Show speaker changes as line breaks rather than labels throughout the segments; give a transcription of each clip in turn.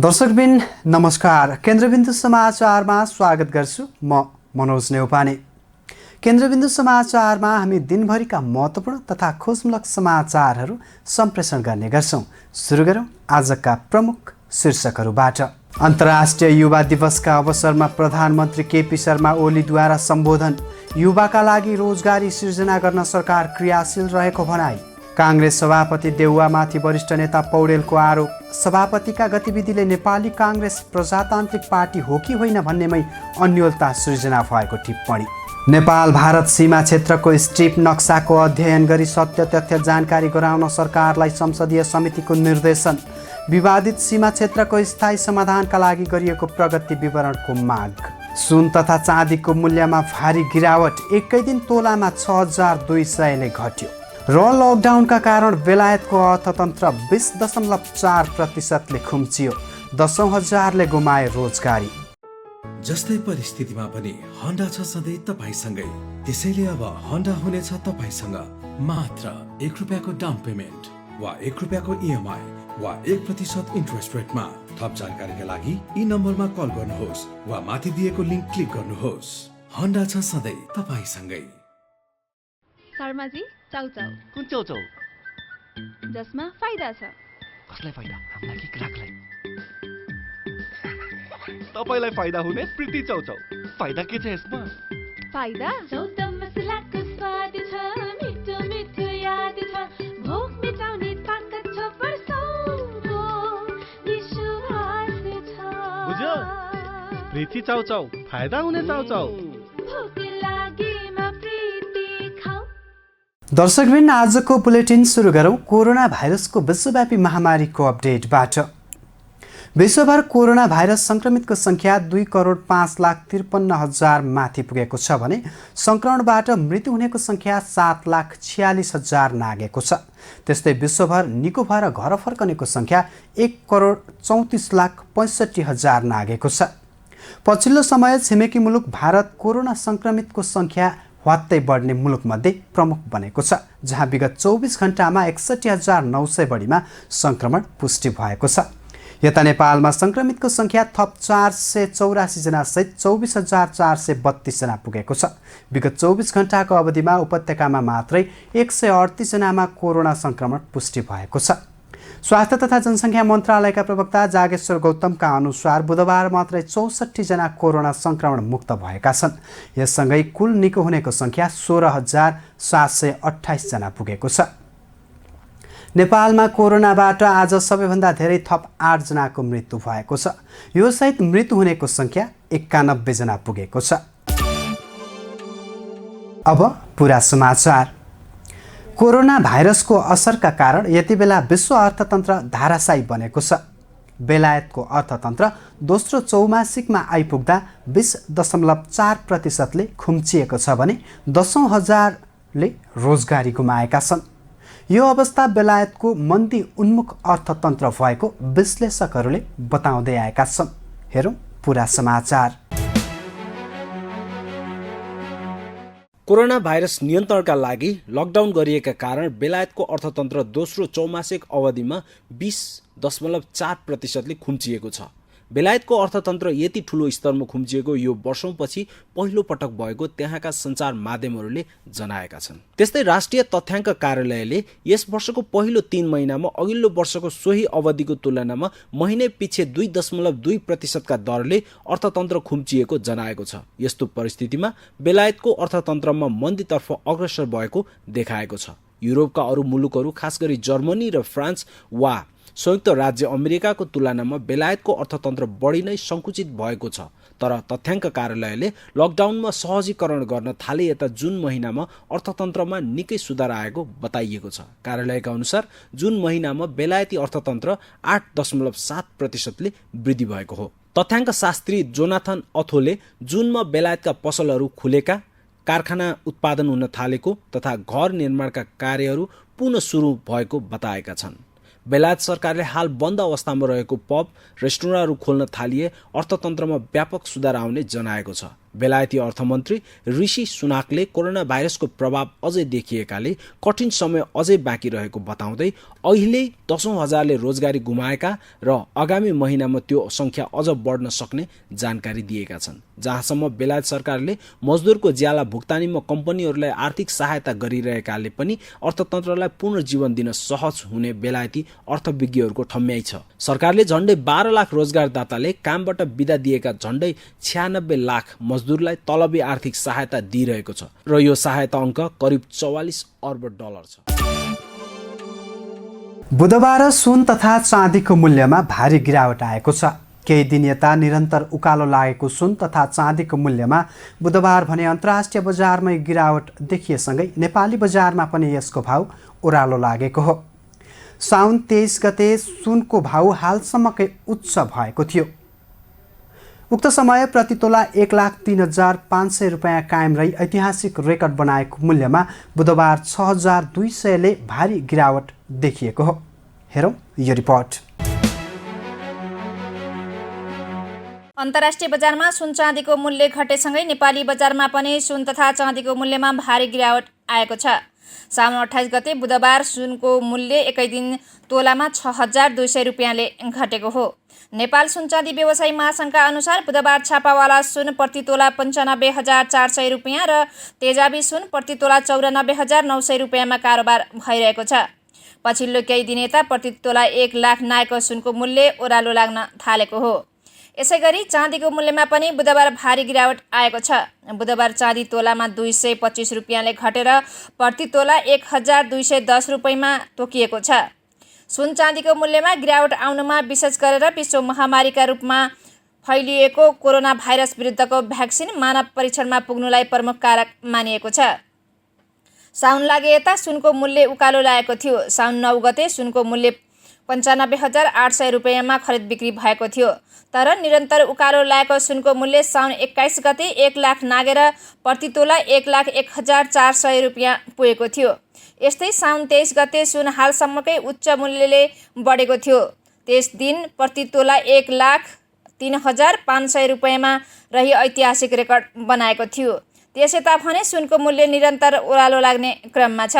दर्शकबिन नमस्कार। केन्द्रबिन्दु समाचारमा स्वागत गर्छु। म मनोज नेउपाने। केन्द्रबिन्दु समाचारमा हामी दिनभरिका महत्त्वपूर्ण तथा खोजमूलक समाचारहरू सम्प्रेषण गर्ने गर्छौं। सुरु गरौँ आजका प्रमुख शीर्षकहरूबाट। अन्तर्राष्ट्रिय युवा दिवसका अवसरमा प्रधानमन्त्री केपी शर्मा ओलीद्वारा सम्बोधन। युवाका लागि रोजगारी सिर्जना गर्न सरकार क्रियाशील रहेको भनाई। काङ्ग्रेस सभापति देउवामाथि वरिष्ठ नेता पौडेलको आरोप। सभापतिका गतिविधिले नेपाली काङ्ग्रेस प्रजातान्त्रिक पार्टी हो कि होइन भन्नेमै अन्योलता सृजना भएको टिप्पणी। नेपाल भारत सीमा क्षेत्रको स्ट्रिप नक्साको अध्ययन गरी सत्य तथ्य जानकारी गराउन सरकारलाई संसदीय समितिको निर्देशन। विवादित सीमा क्षेत्रको स्थायी समाधानका लागि गरिएको प्रगति विवरणको माग। सुन तथा चाँदीको मूल्यमा भारी गिरावट। एकै दिन तोलामा 6200ले घट्यो। र लकडाउनका कारण बेलायतको अर्थतन्त्र 20.4%ले खुम्चियो। 10,000ले गुमाए रोजगारी।
जस्तै परिस्थितिमा पनि होन्डा छ सधैँ तपाईसँगै। त्यसैले अब होन्डा हुनेछ तपाईसँग मात्र 1 रुपियाँको डाउन पेमेन्ट वा 1 रुपियाँको इएमआई वा 1% इन्ट्रेस्ट रेटमा। थप जानकारीका लागि यी नम्बरमा कल गर्नुहोस् वा माथि दिएको लिङ्क क्लिक गर्नुहोस्। होन्डा छ सधैँ तपाईसँगै।
शर्माजी, चाउचाउ।
कुन चाउचाउ?
जसमा फाइदा छ।
कसलाई फाइदा? हामीलाई कि ग्राहकलाई? तपाईलाई फाइदा हुने प्रीति चाउचाउ। फाइदा के छ यसमा?
फाइदा
चौध मसलाको स्वाद छ, मिठो मिठो याद छ, भोक मिटाउने ताकत छ, परसौको विश्वास छ।
बुझ्यो? प्रीति चाउचाउ, फाइदा हुने चाउचाउ।
भोक लागेमा प्रीति खाऊ।
दर्शकबिन आजको बुलेटिन सुरु गरौँ कोरोना भाइरसको विश्वव्यापी महामारीको अपडेटबाट। विश्वभर कोरोना भाइरस संक्रमितको संख्या 2,05,53,000 माथि पुगेको छ भने संक्रमणबाट मृत्यु हुनेको संख्या 7,46,000 नागेको छ। त्यस्तै विश्वभर निको भएर घर फर्कनेको संख्या 1,34,65,000 नागेको छ। पछिल्लो समय छिमेकी मुलुक भारत कोरोना संक्रमितको संख्या ह्वात्तै बढ्ने मुलुकमध्ये प्रमुख बनेको छ, जहाँ विगत 24 घण्टामा 61,900 बढीमा संक्रमण पुष्टि भएको छ। यता नेपालमा संक्रमितको संख्या थप 484 जना सहित 24,432 जना पुगेको छ। विगत 24 घण्टाको अवधिमा उपत्यकामा मात्रै 138 जनामा कोरोना संक्रमण पुष्टि भएको छ। स्वास्थ्य तथा जनसङ्ख्या मन्त्रालयका प्रवक्ता जागेश्वर गौतमका अनुसार बुधबार मात्रै 64 जना कोरोना संक्रमण मुक्त भएका छन्। यससँगै कुल निको हुनेको संख्या 16,728 जना पुगेको छ। नेपालमा कोरोनाबाट आज सबैभन्दा धेरै थप 8 जनाको मृत्यु भएको छ। यो सहित मृत्यु हुनेको संख्या 91 जना पुगेको छ। अब पुरा समाचार। कोरोना भाइरसको असरका कारण यति बेला विश्व अर्थतन्त्र धाराशायी बनेको छ। बेलायतको अर्थतन्त्र दोस्रो चौमासिकमा आइपुग्दा 20.4%ले खुम्चिएको छ भने 10,000ले रोजगारी गुमाएका छन्। यो अवस्था बेलायतको मन्दी उन्मुख अर्थतन्त्र भएको विश्लेषकहरूले बताउँदै आएका छन्। हेरौँ पुरा समाचार।
कोरोना भाइरस नियन्त्रणका लागि लकडाउन गरिएका कारण बेलायतको अर्थतन्त्र दोस्रो चौमासिक अवधिमा 20.4%ले खुम्चिएको छ। बेलायतको अर्थतन्त्र यति ठूलो स्तरमा खुम्चिएको यो वर्षौंपछि पहिलो पटक भएको त्यहाँका सञ्चार माध्यमहरूले जनाएका छन्। त्यस्तै राष्ट्रिय तथ्याङ्क कार्यालयले यस वर्षको पहिलो 3 महिनामा अघिल्लो वर्षको सोही अवधिको तुलनामा महिने पछि 2.2% का दरले अर्थतन्त्र खुम्चिएको जनाएको छ। यस्तो परिस्थितिमा बेलायतको अर्थतन्त्रमा मन्दीतर्फ अग्रसर भएको देखाएको छ। युरोपका अरू मुलुकहरू खास गरी जर्मनी र फ्रान्स वा संयुक्त राज्य अमेरिकाको तुलनामा बेलायतको अर्थतन्त्र बढी नै संकुचित भएको छ। तर तथ्याङ्क कार्यालयले लकडाउनमा सहजीकरण गर्न थाले यता जुन महिनामा अर्थतन्त्रमा निकै सुधार आएको बताइएको छ। कार्यालयका अनुसार जुन महिनामा बेलायती अर्थतन्त्र 8.7%ले वृद्धि भएको हो। तथ्याङ्क शास्त्री जोनाथन अथोले जुनमा बेलायतका पसलहरू खुलेका, कारखाना उत्पादन हुन थालेको तथा घर निर्माणका कार्यहरू पुनः सुरु भएको बताएका छन्। बेलायत सरकारले हाल बन्द अवस्थामा रहेको पब, रेस्टुरेन्टहरू खोल्न थालिए अर्थतन्त्रमा व्यापक सुधार आउने जनाएको छ। बेलायती अर्थमन्त्री ऋषि सुनाकले कोरोना भाइरसको प्रभाव अझै देखिएकाले कठिन समय अझै बाँकी रहेको बताउँदै अहिले 10,000ले रोजगारी गुमाएका र आगामी महिनामा त्यो संख्या अझ बढ्न सक्ने जानकारी दिएका छन्। जहाँसम्म बेलायत सरकारले मजदुरको ज्याला भुक्तानीमा कम्पनीहरूलाई आर्थिक सहायता गरिरहेकाले पनि अर्थतन्त्रलाई पुनर्जीवन दिन सहज हुने बेलायती अर्थविज्ञहरूको ठम्याइ छ। सरकारले झण्डै 12 लाख रोजगारदाताले कामबाट बिदा दिएका झण्डै 96 लाख मजदुरलाई तलबी आर्थिक सहायता दिइरहेको छ र यो सहायता अङ्क करिब 44 अर्ब डलर छ।
बुधबार सुन तथा चाँदीको मूल्यमा भारी गिरावट आएको छ। केही दिन यता निरन्तर उकालो लागेको सुन तथा चाँदीको मूल्यमा बुधबार भने अन्तर्राष्ट्रिय बजारमै गिरावट देखिएसँगै नेपाली बजारमा पनि यसको भाउ ओह्रालो लागेको हो। साउन 23 गते सुनको भाउ हालसम्मकै उच्च भएको थियो। उक्त समय प्रति तोला 1,03,500 रुपियाँ कायम रही ऐतिहासिक रेकर्ड बनाएको मूल्यमा बुधबार 6,200ले भारी गिरावट देखिएको हो। हेरौँ यो रिपोर्ट।
अन्तर्राष्ट्रिय बजारमा सुन चाँदीको मूल्य घटेसँगै नेपाली बजारमा पनि सुन तथा चाँदीको मूल्यमा भारी गिरावट आएको छ। साउन 28 गते बुधबार सुनको मूल्य एकै दिन तोलामा 6,200 रुपियाँले घटेको हो। नेपाल सुन चाँदी व्यवसायी महासङ्घका अनुसार बुधबार छापावाला सुन प्रति तोला 95,400 रुपियाँ र तेजाबी सुन प्रति तोला 94,900 रुपियाँमा कारोबार भइरहेको छ। पछिल्लो केही दिन यता प्रति तोला 1 लाख नाएको सुनको मूल्य ओह्रालो लाग्न थालेको हो। यसैगरी चाँदीको मूल्यमा पनि बुधबार भारी गिरावट आएको छ। बुधबार चाँदी तोलामा 225 रुपियाँले घटेर प्रति तोला 1,210 रुपियाँमा तोकिएको छ। सुन चाँदीको मूल्यमा गिरावट आउनुमा विशेष गरेर विश्व महामारीका रूपमा फैलिएको कोरोना भाइरस विरुद्धको भ्याक्सिन मानव परीक्षणमा पुग्नुलाई प्रमुख कारक मानिएको छ। साउन लागे यता सुनको मूल्य उकालो लागेको थियो। साउन 9 गते सुनको मूल्य 95,800 रुपियाँमा खरिद बिक्री भएको थियो। तर निरन्तर उकालो लागेको सुनको मूल्य साउन 21 गते 1 लाख नागेर प्रति तोला 1,01,400 रुपियाँ पुगेको थियो। यस्तै साउन 23 गते सुन हालसम्मकै उच्च मूल्यले बढेको थियो। त्यस दिन प्रति तोला 1,03,500 रुपियाँमा रही ऐतिहासिक रेकर्ड बनाएको थियो। त्यसयता भने सुनको मूल्य निरन्तर ओह्रालो लाग्ने क्रममा छ।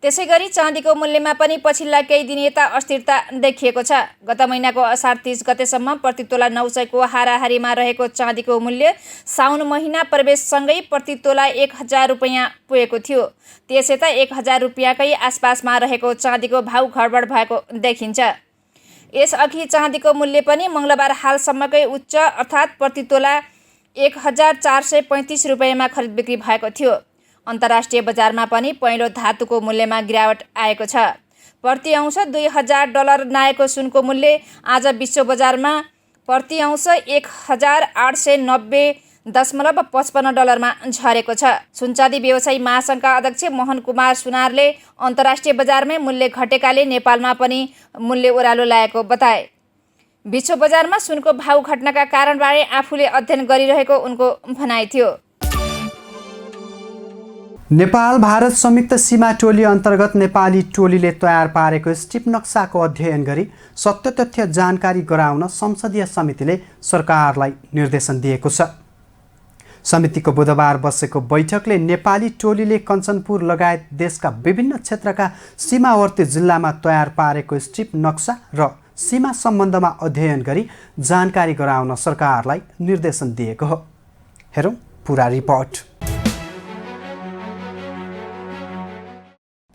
त्यसैगरी चाँदीको मूल्यमा पनि पछिल्ला केही दिन यता अस्थिरता देखिएको छ। गत महिनाको असार 30 गतेसम्म प्रति तोला 900 को हाराहारीमा रहेको चाँदीको मूल्य साउन महिना प्रवेशसँगै प्रति तोला 1,000 रुपियाँ पुगेको थियो। त्यसयता 1,000 रुपियाँकै आसपासमा रहेको चाँदीको भाउ गडबड भएको देखिन्छ। यसअघि चाँदीको मूल्य पनि मङ्गलबार हालसम्मकै उच्च अर्थात् प्रति तोला 1,435 रुपियाँमा खरिद बिक्री भएको थियो। अन्तर्राष्ट्रिय बजारमा पनि पहिलो धातुको मूल्यमा गिरावट आएको छ। प्रति अंश 2,000 डलर नाएको सुनको मूल्य आज विश्व बजारमा प्रति अंश 1,890.55 डलरमा झरेको छ। सुनचाँदी व्यवसायी महासङ्घका अध्यक्ष मोहन कुमार सुनारले अन्तर्राष्ट्रिय बजारमै मूल्य घटेकाले नेपालमा पनि मूल्य ओह्रालो लागेको बताए। विश्व बजारमा सुनको भाउ घट्नका कारणबारे आफूले अध्ययन गरिरहेको उनको भनाइ थियो।
नेपाल भारत संयुक्त सीमा टोली अन्तर्गत नेपाली टोलीले तयार पारेको स्ट्रिप नक्साको अध्ययन गरी सत्य तथ्य जानकारी गराउन संसदीय समितिले सरकारलाई निर्देशन दिएको छ। समितिको बुधबार बसेको बैठकले नेपाली टोलीले कञ्चनपुर लगायत देशका विभिन्न क्षेत्रका सीमावर्ती जिल्लामा तयार पारेको स्ट्रिप नक्सा र सीमा सम्बन्धमा अध्ययन गरी जानकारी गराउन सरकारलाई निर्देशन दिएको हो। हेरौँ पुरा रिपोर्ट।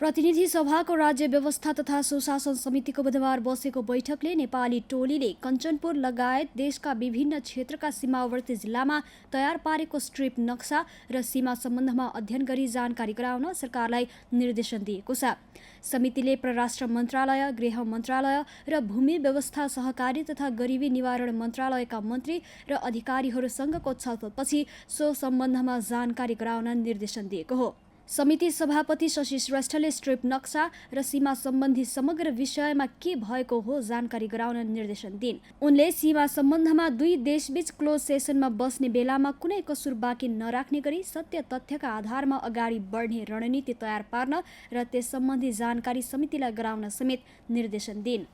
प्रतिनिधि सभाको राज्य व्यवस्था तथा सुशासन समितिको बुधबार बसेको बैठकले नेपाली टोलीले कञ्चनपुर लगायत देशका विभिन्न क्षेत्रका सीमावर्ती जिल्लामा तयार पारेको स्ट्रिप नक्सा र सीमा सम्बन्धमा अध्ययन गरी जानकारी गराउन सरकारलाई निर्देशन दिएको छ। समितिले परराष्ट्र मन्त्रालय, गृह मन्त्रालय र भूमि व्यवस्था, सहकारी तथा गरिबी निवारण मन्त्रालयका मन्त्री र अधिकारीहरूसँगको छलफलपछि सो सम्बन्धमा जानकारी गराउन निर्देशन दिएको हो। समिति सभापति शशि श्रेष्ठले स्ट्रिप नक्सा र सीमा सम्बन्धी समग्र विषयमा के भएको हो जानकारी गराउन निर्देशन दिइन्। उनले सीमा सम्बन्धमा दुई देशबीच क्लोज सेसनमा बस्ने बेलामा कुनै कसुर बाँकी नराख्ने गरी सत्य तथ्यका आधारमा अगाडि बढ्ने रणनीति तयार पार्न र त्यस सम्बन्धी जानकारी समितिलाई गराउन समेत निर्देशन दिइन्।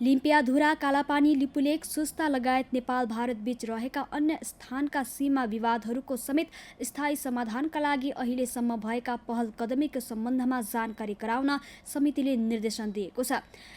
लिम्पियाधुरा, कालापानी, लिपुलेक, सुस्ता लगायत नेपाल भारत बीच रहेका अन्य स्थानका सीमा विवादहरूको समेत स्थायी समाधानका लागि अहिलेसम्म भएका पहल कदमीको सम्बन्धमा जानकारी गराउन समितिले निर्देशन दिएको छ।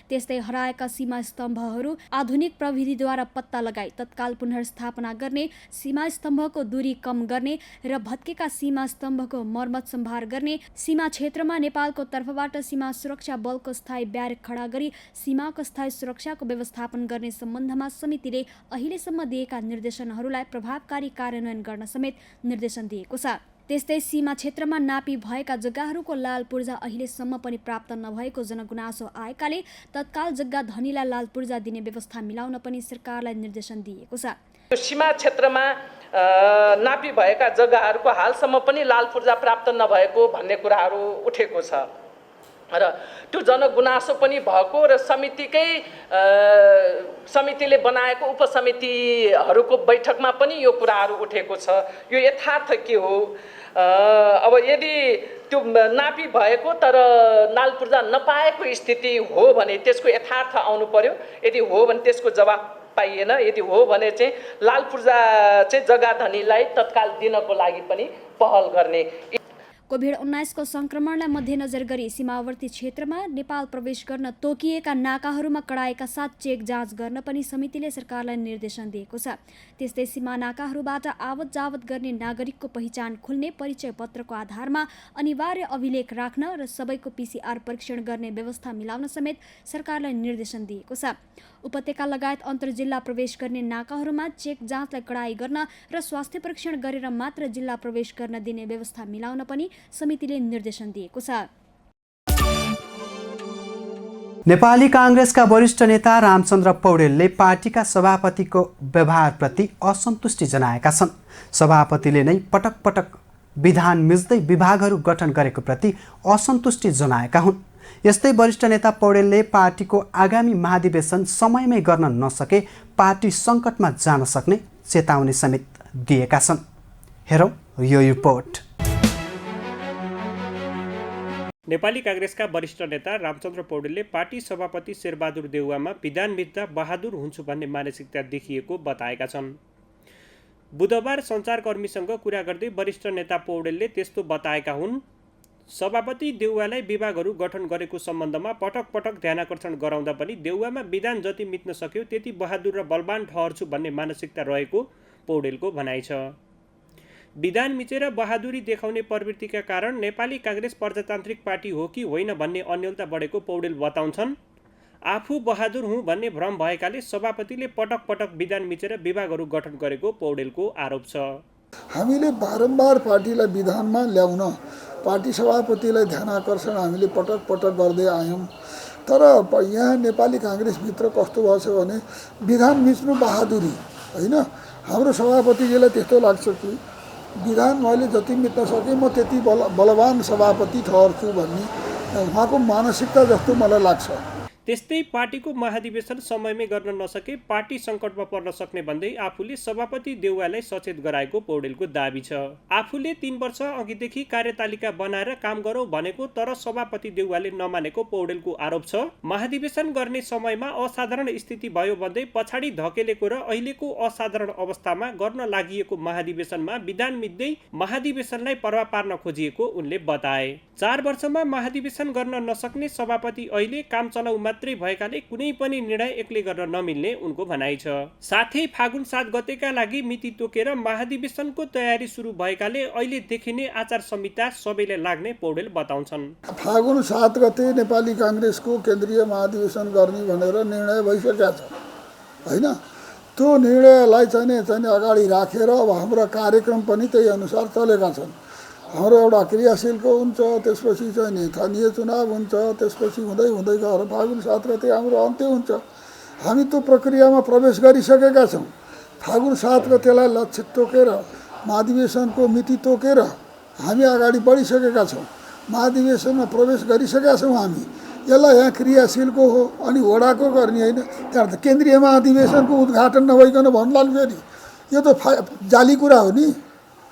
त्यस्तै हराएका सीमा स्तम्भहरू आधुनिक प्रविधिद्वारा पत्ता लगाई तत्काल पुनर्स्थापना गर्ने, सीमा स्तम्भको दूरी कम गर्ने र भत्केका सीमा स्तम्भको मर्मत सम्भार गर्ने, सीमा क्षेत्रमा नेपालको तर्फबाट सीमा सुरक्षा बलको स्थायी ब्यारेक खडा गरी सीमाको स्थायी सुरक्षाको व्यवस्थापन गर्ने सम्बन्धमा समितिले अहिलेसम्म दिएका निर्देशनहरूलाई प्रभावकारी कार्यान्वयन गर्न समेत निर्देशन दिएको छ। त्यस्तै सीमा क्षेत्रमा नापी भएका जग्गाहरूको लाल पूर्जा अहिलेसम्म पनि प्राप्त नभएको जनगुनासो आएकाले तत्काल जग्गा धनीलाई लाल पूर्जा दिने व्यवस्था मिलाउन पनि सरकारलाई निर्देशन दिएको छ।
सीमा क्षेत्रमा नापी भएका जग्गाहरूको हालसम्म पनि लाल पूर्जा प्राप्त नभएको भन्ने कुराहरू उठेको छ र त्यो जनगुनासो पनि भएको र समितिले बनाएको उपसमितिहरूको बैठकमा पनि यो कुराहरू उठेको छ। यो यथार्थ के हो? अब यदि त्यो नापी भएको तर लाल पूर्जा नपाएको स्थिति हो भने त्यसको यथार्थ आउनु पर्यो। यदि हो भने त्यसको जवाफ पाइएन। यदि हो भने चाहिँ लाल पूर्जा चाहिँ जग्गा धनीलाई तत्काल दिनको लागि पनि पहल गर्ने।
कोभिड-19 को संक्रमणलाई मध्यनजर गरी सीमावर्ती क्षेत्रमा नेपाल प्रवेश गर्न तोकिएका नाकाहरूमा कडाइका साथ चेक जाँच गर्न पनि समितिले सरकारलाई निर्देशन दिएको छ। त्यस्तै सीमा नाकाहरूबाट आवत जावत गर्ने नागरिकको पहिचान खुल्ने, परिचय पत्रको आधारमा अनिवार्य अभिलेख राख्न र सबैको PCR परीक्षण गर्ने व्यवस्था मिलाउन समेत सरकारलाई निर्देशन दिएको छ। उपत्यका लगायत अन्तर्जिल्ला प्रवेश गर्ने नाकाहरूमा चेक जाँचलाई कडाई गर्न र स्वास्थ्य परीक्षण गरेर मात्र जिल्ला प्रवेश गर्न दिने व्यवस्था मिलाउन पनि समितिले निर्देशन दिएको छ।
नेपाली काङ्ग्रेसका वरिष्ठ नेता रामचन्द्र पौडेलले पार्टीका सभापतिको व्यवहारप्रति असन्तुष्टि जनाएका छन्। सभापतिले नै पटक पटक विधान मिच्दै विभागहरू गठन गरेको प्रति असन्तुष्टि जनाएका हुन्। यस्तै वरिष्ठ नेता पौडेलले पार्टीको आगामी महाधिवेशन समयमै गर्न नसके पार्टी सङ्कटमा जान सक्ने चेतावनी समेत दिएका छन्। हेरौँ यो रिपोर्ट।
नेपाली काङ्ग्रेसका वरिष्ठ नेता रामचन्द्र पौडेलले पार्टी सभापति शेरबहादुर देउवामा विधान मिच्दा बहादुर हुन्छु भन्ने मानसिकता देखिएको बताएका छन्। बुधबार सञ्चारकर्मीसँग कुरा गर्दै वरिष्ठ नेता पौडेलले त्यस्तो बताएका हुन्। सभापति देउवालाई विभागहरू गठन गरेको सम्बन्धमा पटक पटक ध्यानाकर्षण गराउँदा पनि देउवामा विधान जति मिच्न सक्यो त्यति बहादुर र बलवान ठहर्छु भन्ने मानसिकता रहेको पौडेलको भनाइ छ। विधान मिचेर बहादुरी देखाउने प्रवृत्तिका कारण नेपाली काङ्ग्रेस प्रजातान्त्रिक पार्टी हो कि होइन भन्ने अन्यलता बढेको पौडेल बताउँछन्। आफू बहादुर हुँ भन्ने भ्रम भएकाले सभापतिले पटक पटक विधान मिचेर विभागहरू गठन गरेको पौडेलको आरोप छ।
हामीले बारम्बार पार्टीलाई विधानमा ल्याउन, पार्टी सभापतिलाई ध्यानाकर्षण हामीले पटक पटक गर्दै आयौँ। तर यहाँ नेपाली काङ्ग्रेसभित्र कस्तो भएछ भने विधान मिच्नु बहादुरी होइन। हाम्रो सभापतिजीलाई त्यस्तो लाग्छ कि विधान मैले जति मिच्न सकेँ म त्यति बलवान सभापति ठहर्छु भन्ने उहाँको मानसिकता जस्तो मलाई लाग्छ।
त्यस्तै पार्टीको महाधिवेशन समयमै गर्न नसके पार्टी सङ्कटमा पर्न सक्ने भन्दै आफूले सभापति देउवालाई सचेत गराएको पौडेलको दाबी छ। आफूले 3 वर्ष अघिदेखि कार्यतालिका बनाएर काम गरौँ भनेको तर सभापति देउवाले नमानेको पौडेलको आरोप छ। महाधिवेशन गर्ने समयमा असाधारण स्थिति भयो भन्दै पछाडि धकेलेको र अहिलेको असाधारण अवस्थामा गर्न लागि महाधिवेशनमा विधान मिच्दै महाधिवेशनलाई प्रभाव पार्न खोजिएको उनले बताए। 4 वर्षमा महाधिवेशन गर्न नसक्ने सभापति अहिले काम चलाउ मात्रै भएकाले कुनै पनि निर्णय एक्लै गर्न नमिल्ने उनको भनाइ छ। साथै फागुन 7 गतेका लागि मिति तोकेर महाधिवेशनको तयारी सुरु भएकाले अहिले देखिने आचार संहिता सबैले लाग्ने पौडेल बताउँछन्।
फागुन 7 गते नेपाली काङ्ग्रेसको केन्द्रीय महाधिवेशन गर्ने भनेर निर्णय भइसकेको छ होइन। त्यो निर्णयलाई चाहिँ अगाडि राखेर अब हाम्रो कार्यक्रम पनि त्यही अनुसार चलेका छन्। हाम्रो एउटा क्रियाशीलको हुन्छ, त्यसपछि चाहिँ स्थानीय चुनाव हुन्छ, त्यसपछि हुँदै हुँदै गएर फागुन 7 गते हाम्रो अन्त्य हुन्छ। हामी त्यो प्रक्रियामा प्रवेश गरिसकेका छौँ। फागुन 7 गतेलाई लक्ष्य तोकेर महाधिवेशनको मिति तोकेर हामी अगाडि बढिसकेका छौँ। महाधिवेशनमा प्रवेश गरिसकेका छौँ हामी। यसलाई यहाँ क्रियाशीलको हो अनि वडाको गर्ने होइन। त्यहाँ त केन्द्रीय महाधिवेशनको उद्घाटन नभइकन भन्नु लाग्छ नि, यो त जाली कुरा हो नि।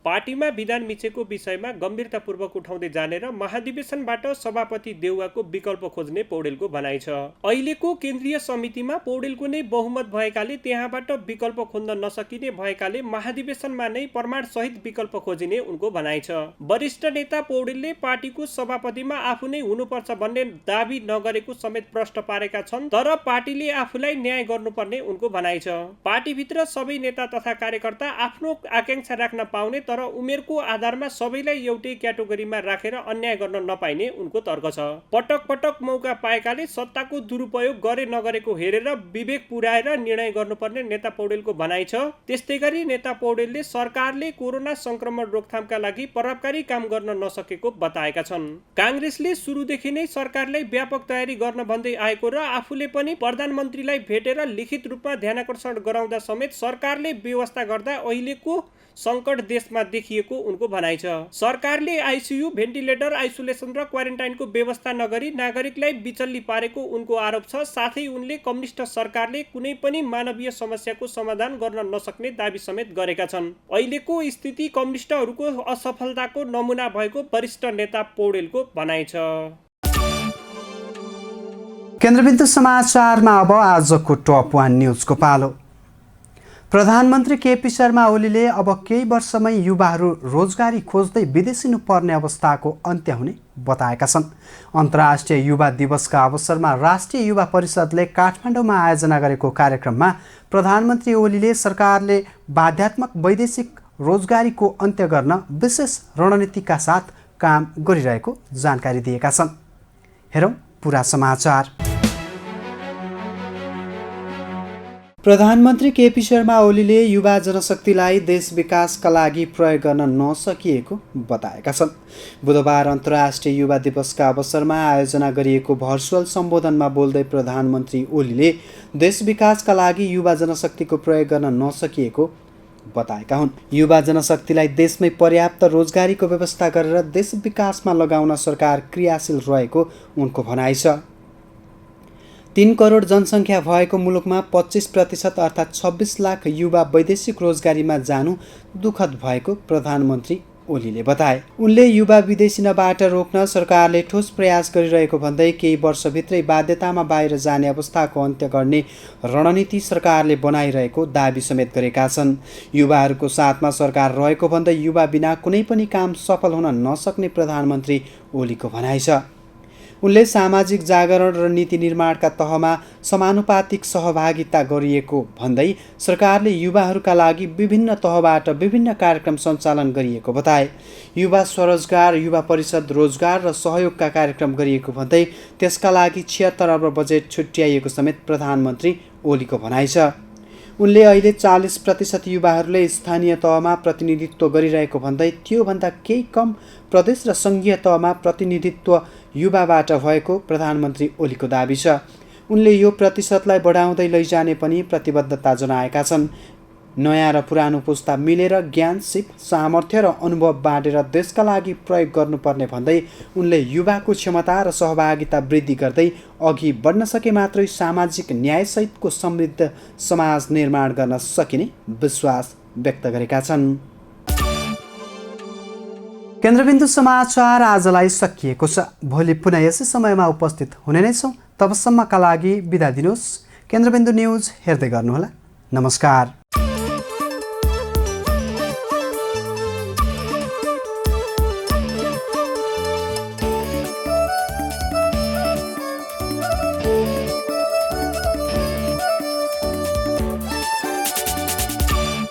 पार्टीमा विधान मिचेको विषयमा गम्भीरतापूर्वक उठाउँदै जाने र महाधिवेशनबाट सभापति देउवाको विकल्प खोज्ने पौडेलको भनाइ छ। अहिलेको केन्द्रीय समितिमा पौडेलको नै बहुमत भएकाले त्यहाँबाट विकल्प खोज्न नसकिने भएकाले महाधिवेशनमा नै प्रमाण सहित विकल्प खोजिने उनको भनाइ छ। वरिष्ठ नेता पौडेलले पार्टीको सभापतिमा आफू नै हुनुपर्छ भन्ने दाबी नगरेको समेत प्रश्न पारेका छन्, तर पार्टीले आफूलाई न्याय गर्नुपर्ने उनको भनाइ छ। पार्टीभित्र सबै नेता तथा कार्यकर्ता आफ्नो आकांक्षा राख्न पाउने तर उमेरको आधारमा सबैलाई एउटै क्याटेगोरीमा राखेर अन्याय गर्न नपाइने उनको तर्क छ। पटक पटक मौका पाएकाले सत्ताको दुरुपयोग गरे नगरेको हेरेर विवेक पुर्याएर निर्णय गर्नुपर्ने नेता पौडेलको भनाइ छ। त्यस्तै गरी नेता पौडेलले सरकारले कोरोना संक्रमण रोकथामका लागि प्रभावकारी काम गर्न नसकेको बताएका छन्। कांग्रेसले सुरुदेखि नै सरकारलाई व्यापक तयारी गर्न भन्दै आएको र आफूले पनि प्रधानमन्त्रीलाई भेटेर लिखित रूपमा ध्यानाकर्षण गराउँदा समेत सरकारले व्यवस्था गर्दा अहिलेको संकट देशमा देखिएको उनको भनाइ छ। सरकारले आइसियु, भेन्टिलेटर, आइसोलेसन र क्वारेन्टाइनको व्यवस्था नगरी नागरिकलाई बिचल्ली पारेको उनको आरोप छ। साथै उनले कम्युनिस्ट सरकारले कुनै पनि मानवीय समस्याको समाधान गर्न नसक्ने दाबी समेत गरेका छन्। अहिलेको स्थिति कम्युनिस्टहरूको असफलताको नमुना भएको वरिष्ठ नेता पौडेलको भनाइ छ।
केन्द्रबिन्दु समाचारमा अब आजको टप 1 न्युजको पालो। प्रधानमन्त्री केपी शर्मा ओलीले अब केही वर्षमै युवाहरू रोजगारी खोज्दै विदेशिनु पर्ने अवस्थाको अन्त्य हुने बताएका छन्। अन्तर्राष्ट्रिय युवा दिवसका अवसरमा राष्ट्रिय युवा परिषदले काठमाडौँमा आयोजना गरेको कार्यक्रममा प्रधानमन्त्री ओलीले सरकारले बाध्यात्मक वैदेशिक रोजगारीको अन्त्य गर्न विशेष रणनीतिका साथ काम गरिरहेको जानकारी दिएका छन्। हेरौँ पुरा समाचार। प्रधानमन्त्री केपी शर्मा ओलीले युवा जनशक्तिलाई देश विकासका लागि प्रयोग गर्न नसकिएको बताएका छन्। बुधबार अन्तर्राष्ट्रिय युवा दिवसका अवसरमा आयोजना गरिएको भर्चुअल सम्बोधनमा बोल्दै प्रधानमन्त्री ओलीले देश विकासका लागि युवा जनशक्तिको प्रयोग गर्न नसकिएको बताएका हुन्। युवा जनशक्तिलाई देशमै पर्याप्त रोजगारीको व्यवस्था गरेर देश विकासमा लगाउन सरकार क्रियाशील रहेको उनको भनाइ छ। 3 करोड जनसङ्ख्या भएको मुलुकमा 25% अर्थात् 26 लाख युवा वैदेशिक रोजगारीमा जानु दुःखद भएको प्रधानमन्त्री ओलीले बताए। उनले युवा विदेशिनबाट रोक्न सरकारले ठोस प्रयास गरिरहेको भन्दै केही वर्षभित्रै बाध्यतामा बाहिर जाने अवस्थाको अन्त्य गर्ने रणनीति सरकारले बनाइरहेको दाबी समेत गरेका छन्। युवाहरूको साथमा सरकार रहेको भन्दै युवा बिना कुनै पनि काम सफल हुन नसक्ने प्रधानमन्त्री ओलीको भनाइ छ। उनले सामाजिक जागरण र नीति निर्माणका तहमा समानुपातिक सहभागिता गरिएको भन्दै सरकारले युवाहरूका लागि विभिन्न तहबाट विभिन्न कार्यक्रम सञ्चालन गरिएको बताए। युवा स्वरोजगार, युवा परिषद, रोजगार र सहयोगका कार्यक्रम गरिएको भन्दै त्यसका लागि 76 अर्ब बजेट छुट्याइएको समेत प्रधानमन्त्री ओलीको भनाइ छ। उनले अहिले 40% युवाहरूले स्थानीय तहमा प्रतिनिधित्व गरिरहेको भन्दै त्योभन्दा केही कम प्रदेश र सङ्घीय तहमा प्रतिनिधित्व युवाबाट भएको प्रधानमन्त्री ओलीको दाबी छ। उनले यो प्रतिशतलाई बढाउँदै लैजाने पनि प्रतिबद्धता जनाएका छन्। नयाँ र पुरानो पुस्ता मिलेर ज्ञान, सिप, सामर्थ्य र अनुभव बाँडेर देशका लागि प्रयोग गर्नुपर्ने भन्दै उनले युवाको क्षमता र सहभागिता वृद्धि गर्दै अघि बढ्न सके मात्रै सामाजिक न्यायसहितको समृद्ध समाज निर्माण गर्न सकिने विश्वास व्यक्त गरेका छन्। केन्द्रबिन्दु समाचार आजलाई सकिएको छ। भोलि पुनः यसै समयमा उपस्थित हुने नै छौँ। तबसम्मका लागि बिदा दिनुहोस्। केन्द्रबिन्दु न्युज हेर्दै गर्नुहोला। नमस्कार।